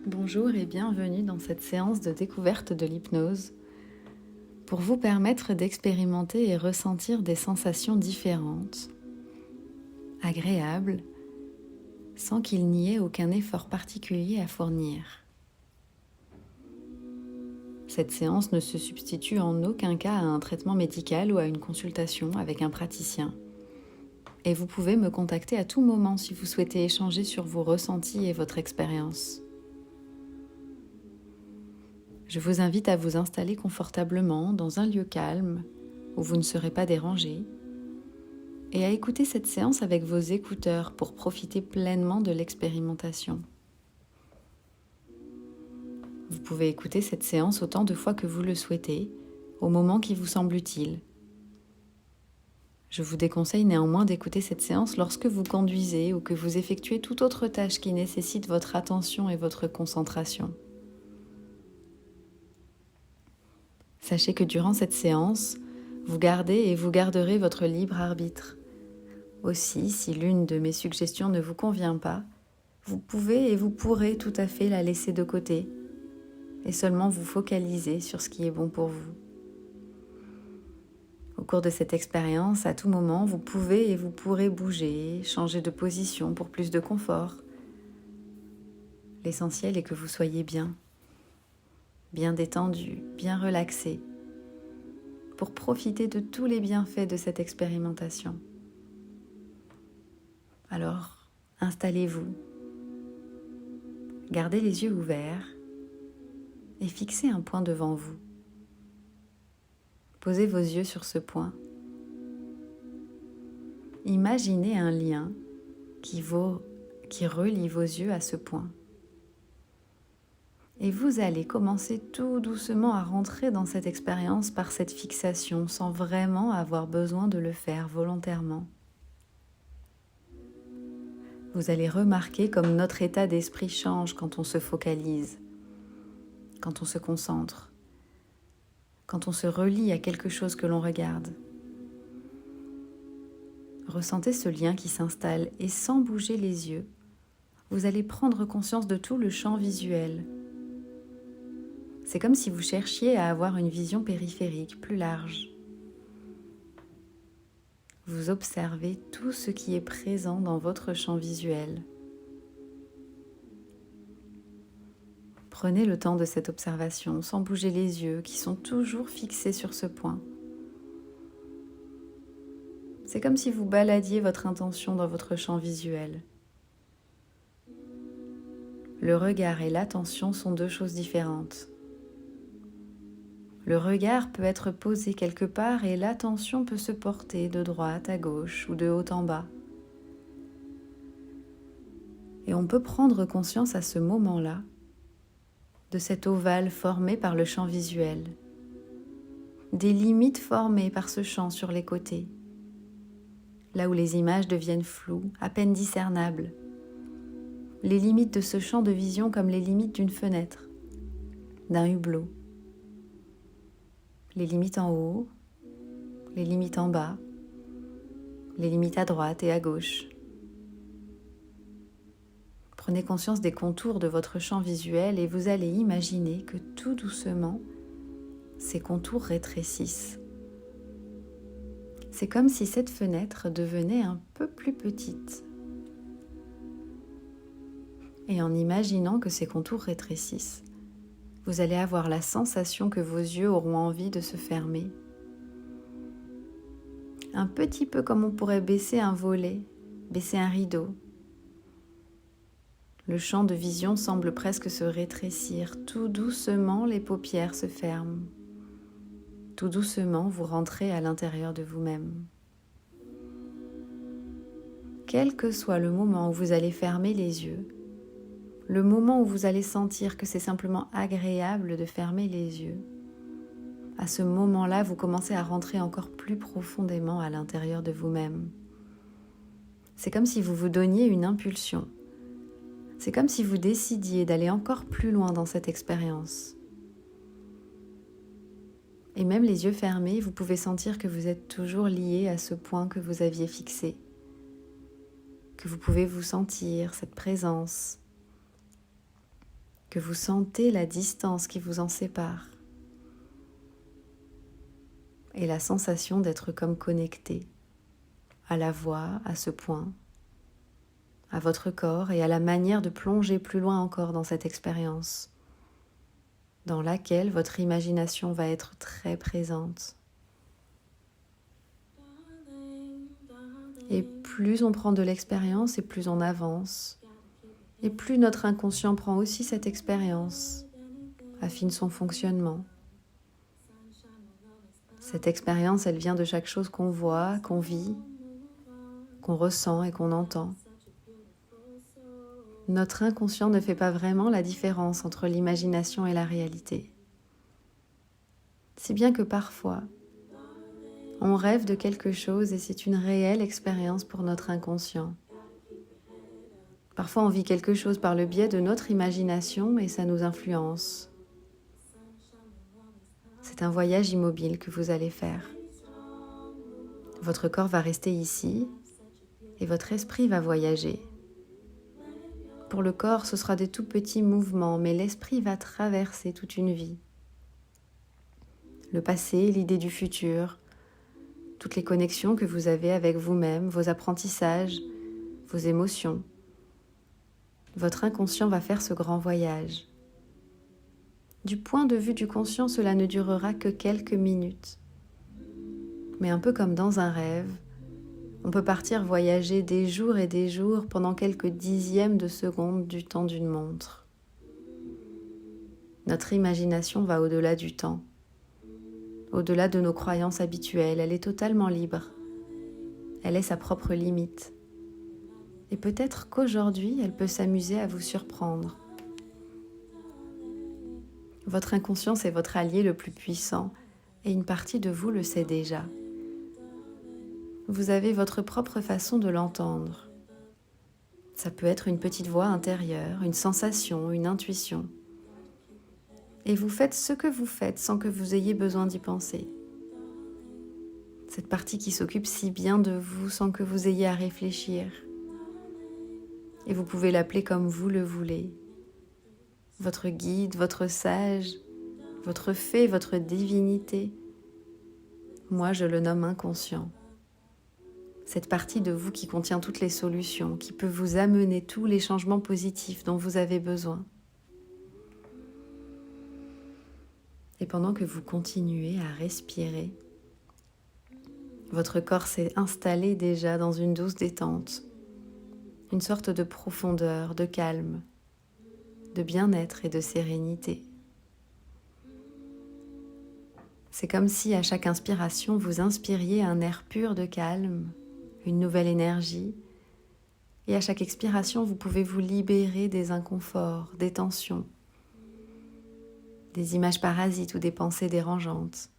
Bonjour et bienvenue dans cette séance de découverte de l'hypnose pour vous permettre d'expérimenter et ressentir des sensations différentes, agréables, sans qu'il n'y ait aucun effort particulier à fournir. Cette séance ne se substitue en aucun cas à un traitement médical ou à une consultation avec un praticien. Et vous pouvez me contacter à tout moment si vous souhaitez échanger sur vos ressentis et votre expérience. Je vous invite à vous installer confortablement dans un lieu calme où vous ne serez pas dérangé et à écouter cette séance avec vos écouteurs pour profiter pleinement de l'expérimentation. Vous pouvez écouter cette séance autant de fois que vous le souhaitez, au moment qui vous semble utile. Je vous déconseille néanmoins d'écouter cette séance lorsque vous conduisez ou que vous effectuez toute autre tâche qui nécessite votre attention et votre concentration. Sachez que durant cette séance, vous gardez et vous garderez votre libre arbitre. Aussi, si l'une de mes suggestions ne vous convient pas, vous pouvez et vous pourrez tout à fait la laisser de côté et seulement vous focaliser sur ce qui est bon pour vous. Au cours de cette expérience, à tout moment, vous pouvez et vous pourrez bouger, changer de position pour plus de confort. L'essentiel est que vous soyez bien détendu, bien relaxé, pour profiter de tous les bienfaits de cette expérimentation. Alors, installez-vous, gardez les yeux ouverts et fixez un point devant vous. Posez vos yeux sur ce point. Imaginez un lien qui relie vos yeux à ce point. Et vous allez commencer tout doucement à rentrer dans cette expérience par cette fixation sans vraiment avoir besoin de le faire volontairement. Vous allez remarquer comme notre état d'esprit change quand on se focalise, quand on se concentre, quand on se relie à quelque chose que l'on regarde. Ressentez ce lien qui s'installe et sans bouger les yeux, vous allez prendre conscience de tout le champ visuel. C'est comme si vous cherchiez à avoir une vision périphérique plus large. Vous observez tout ce qui est présent dans votre champ visuel. Prenez le temps de cette observation sans bouger les yeux qui sont toujours fixés sur ce point. C'est comme si vous baladiez votre intention dans votre champ visuel. Le regard et l'attention sont deux choses différentes. Le regard peut être posé quelque part et l'attention peut se porter de droite à gauche ou de haut en bas. Et on peut prendre conscience à ce moment-là de cet ovale formé par le champ visuel, des limites formées par ce champ sur les côtés, là où les images deviennent floues, à peine discernables. Les limites de ce champ de vision comme les limites d'une fenêtre, d'un hublot. Les limites en haut, les limites en bas, les limites à droite et à gauche. Prenez conscience des contours de votre champ visuel et vous allez imaginer que tout doucement, ces contours rétrécissent. C'est comme si cette fenêtre devenait un peu plus petite. Et en imaginant que ces contours rétrécissent, vous allez avoir la sensation que vos yeux auront envie de se fermer. Un petit peu comme on pourrait baisser un volet, baisser un rideau. Le champ de vision semble presque se rétrécir. Tout doucement, les paupières se ferment. Tout doucement, vous rentrez à l'intérieur de vous-même. Quel que soit le moment où vous allez fermer les yeux, le moment où vous allez sentir que c'est simplement agréable de fermer les yeux, à ce moment-là, vous commencez à rentrer encore plus profondément à l'intérieur de vous-même. C'est comme si vous vous donniez une impulsion. C'est comme si vous décidiez d'aller encore plus loin dans cette expérience. Et même les yeux fermés, vous pouvez sentir que vous êtes toujours lié à ce point que vous aviez fixé, que vous pouvez vous sentir cette présence, que vous sentez la distance qui vous en sépare et la sensation d'être comme connecté à la voix, à ce point, à votre corps et à la manière de plonger plus loin encore dans cette expérience, dans laquelle votre imagination va être très présente. Et plus on prend de l'expérience et plus on avance, et plus notre inconscient prend aussi cette expérience, affine son fonctionnement. Cette expérience, elle vient de chaque chose qu'on voit, qu'on vit, qu'on ressent et qu'on entend. Notre inconscient ne fait pas vraiment la différence entre l'imagination et la réalité. Si bien que parfois, on rêve de quelque chose et c'est une réelle expérience pour notre inconscient. Parfois, on vit quelque chose par le biais de notre imagination et ça nous influence. C'est un voyage immobile que vous allez faire. Votre corps va rester ici et votre esprit va voyager. Pour le corps, ce sera des tout petits mouvements, mais l'esprit va traverser toute une vie. Le passé, l'idée du futur, toutes les connexions que vous avez avec vous-même, vos apprentissages, vos émotions. Votre inconscient va faire ce grand voyage. Du point de vue du conscient, cela ne durera que quelques minutes. Mais un peu comme dans un rêve, on peut partir voyager des jours et des jours pendant quelques dixièmes de seconde du temps d'une montre. Notre imagination va au-delà du temps, au-delà de nos croyances habituelles. Elle est totalement libre. Elle est sa propre limite. Et peut-être qu'aujourd'hui, elle peut s'amuser à vous surprendre. Votre inconscience est votre allié le plus puissant et une partie de vous le sait déjà. Vous avez votre propre façon de l'entendre. Ça peut être une petite voix intérieure, une sensation, une intuition. Et vous faites ce que vous faites sans que vous ayez besoin d'y penser. Cette partie qui s'occupe si bien de vous sans que vous ayez à réfléchir. Et vous pouvez l'appeler comme vous le voulez. Votre guide, votre sage, votre fée, votre divinité. Moi, je le nomme inconscient. Cette partie de vous qui contient toutes les solutions, qui peut vous amener tous les changements positifs dont vous avez besoin. Et pendant que vous continuez à respirer, votre corps s'est installé déjà dans une douce détente, une sorte de profondeur, de calme, de bien-être et de sérénité. C'est comme si à chaque inspiration, vous inspiriez un air pur de calme, une nouvelle énergie, et à chaque expiration, vous pouvez vous libérer des inconforts, des tensions, des images parasites ou des pensées dérangeantes.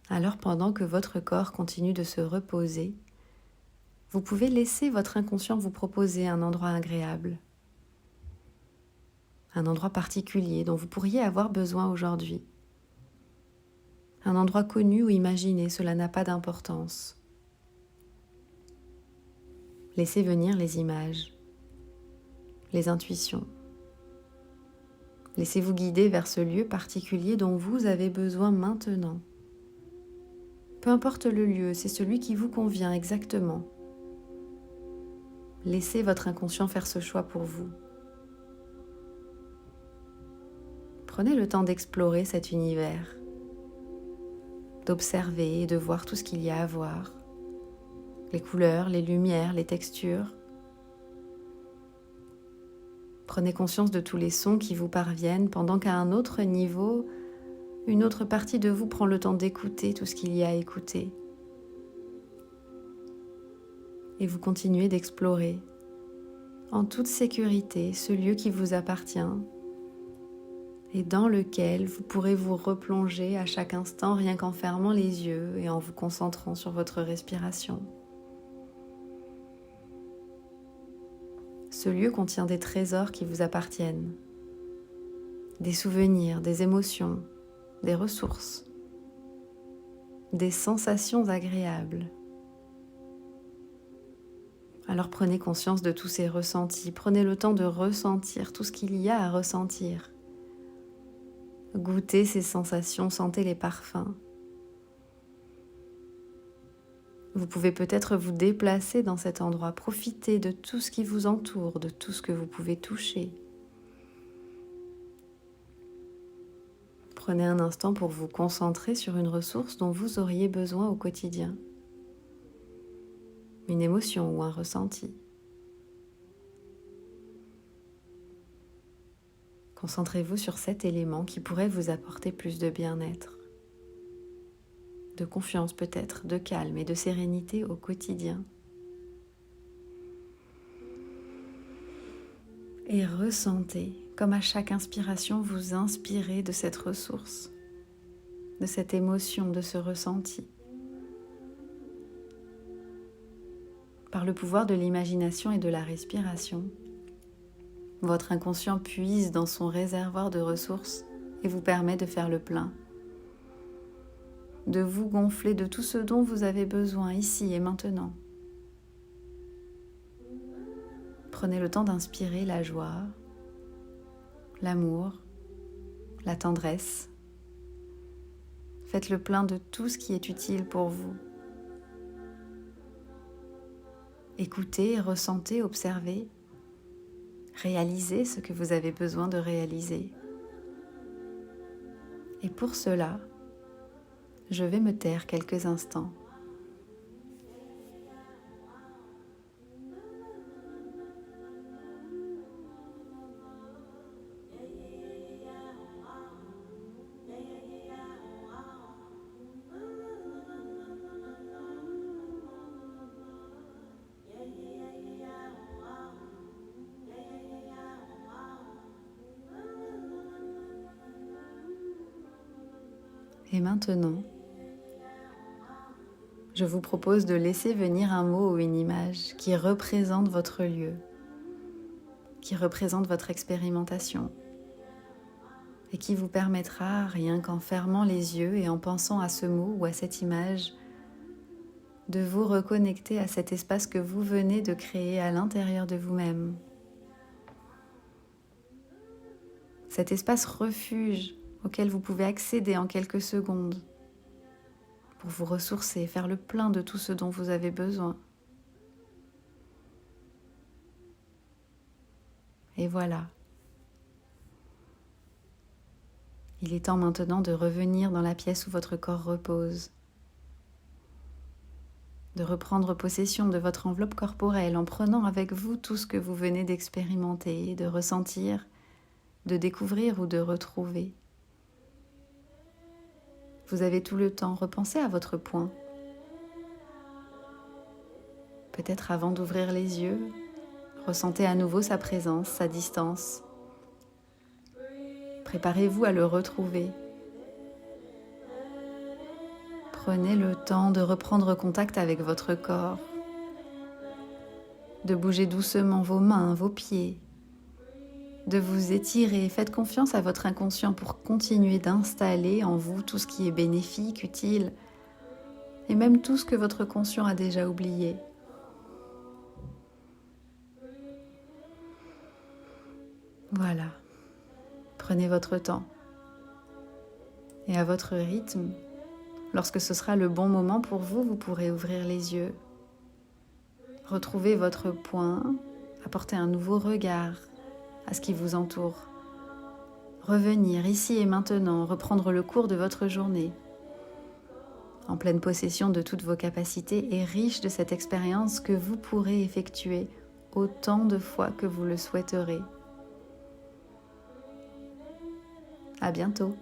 Alors pendant que votre corps continue de se reposer, vous pouvez laisser votre inconscient vous proposer un endroit agréable, un endroit particulier dont vous pourriez avoir besoin aujourd'hui. Un endroit connu ou imaginé, cela n'a pas d'importance. Laissez venir les images, les intuitions. Laissez-vous guider vers ce lieu particulier dont vous avez besoin maintenant. Peu importe le lieu, c'est celui qui vous convient exactement. Laissez votre inconscient faire ce choix pour vous. Prenez le temps d'explorer cet univers, d'observer et de voir tout ce qu'il y a à voir. Les couleurs, les lumières, les textures. Prenez conscience de tous les sons qui vous parviennent pendant qu'à un autre niveau, une autre partie de vous prend le temps d'écouter tout ce qu'il y a à écouter. Et vous continuez d'explorer en toute sécurité ce lieu qui vous appartient et dans lequel vous pourrez vous replonger à chaque instant rien qu'en fermant les yeux et en vous concentrant sur votre respiration. Ce lieu contient des trésors qui vous appartiennent, des souvenirs, des émotions, des ressources, des sensations agréables. Alors prenez conscience de tous ces ressentis, prenez le temps de ressentir tout ce qu'il y a à ressentir. Goûtez ces sensations, sentez les parfums. Vous pouvez peut-être vous déplacer dans cet endroit, profitez de tout ce qui vous entoure, de tout ce que vous pouvez toucher. Prenez un instant pour vous concentrer sur une ressource dont vous auriez besoin au quotidien. Une émotion ou un ressenti. Concentrez-vous sur cet élément qui pourrait vous apporter plus de bien-être, de confiance peut-être, de calme et de sérénité au quotidien. Et ressentez, comme à chaque inspiration, vous inspirez de cette ressource, de cette émotion, de ce ressenti. Par le pouvoir de l'imagination et de la respiration, votre inconscient puise dans son réservoir de ressources et vous permet de faire le plein, de vous gonfler de tout ce dont vous avez besoin ici et maintenant. Prenez le temps d'inspirer la joie, l'amour, la tendresse. Faites le plein de tout ce qui est utile pour vous. Écoutez, ressentez, observez. Réalisez ce que vous avez besoin de réaliser. Et pour cela, je vais me taire quelques instants. Et maintenant, je vous propose de laisser venir un mot ou une image qui représente votre lieu, qui représente votre expérimentation et qui vous permettra, rien qu'en fermant les yeux et en pensant à ce mot ou à cette image, de vous reconnecter à cet espace que vous venez de créer à l'intérieur de vous-même. Cet espace refuge auquel vous pouvez accéder en quelques secondes pour vous ressourcer, faire le plein de tout ce dont vous avez besoin. Et voilà. Il est temps maintenant de revenir dans la pièce où votre corps repose, de reprendre possession de votre enveloppe corporelle en prenant avec vous tout ce que vous venez d'expérimenter, de ressentir, de découvrir ou de retrouver. Vous avez tout le temps, repensez à votre poing. Peut-être avant d'ouvrir les yeux, ressentez à nouveau sa présence, sa distance. Préparez-vous à le retrouver. Prenez le temps de reprendre contact avec votre corps, de bouger doucement vos mains, vos pieds, de vous étirer. Faites confiance à votre inconscient pour continuer d'installer en vous tout ce qui est bénéfique, utile, et même tout ce que votre conscient a déjà oublié. Voilà, prenez votre temps. Et à votre rythme, lorsque ce sera le bon moment pour vous, vous pourrez ouvrir les yeux, retrouver votre poing, apporter un nouveau regard à ce qui vous entoure. Revenir ici et maintenant, reprendre le cours de votre journée, en pleine possession de toutes vos capacités et riche de cette expérience que vous pourrez effectuer autant de fois que vous le souhaiterez. À bientôt.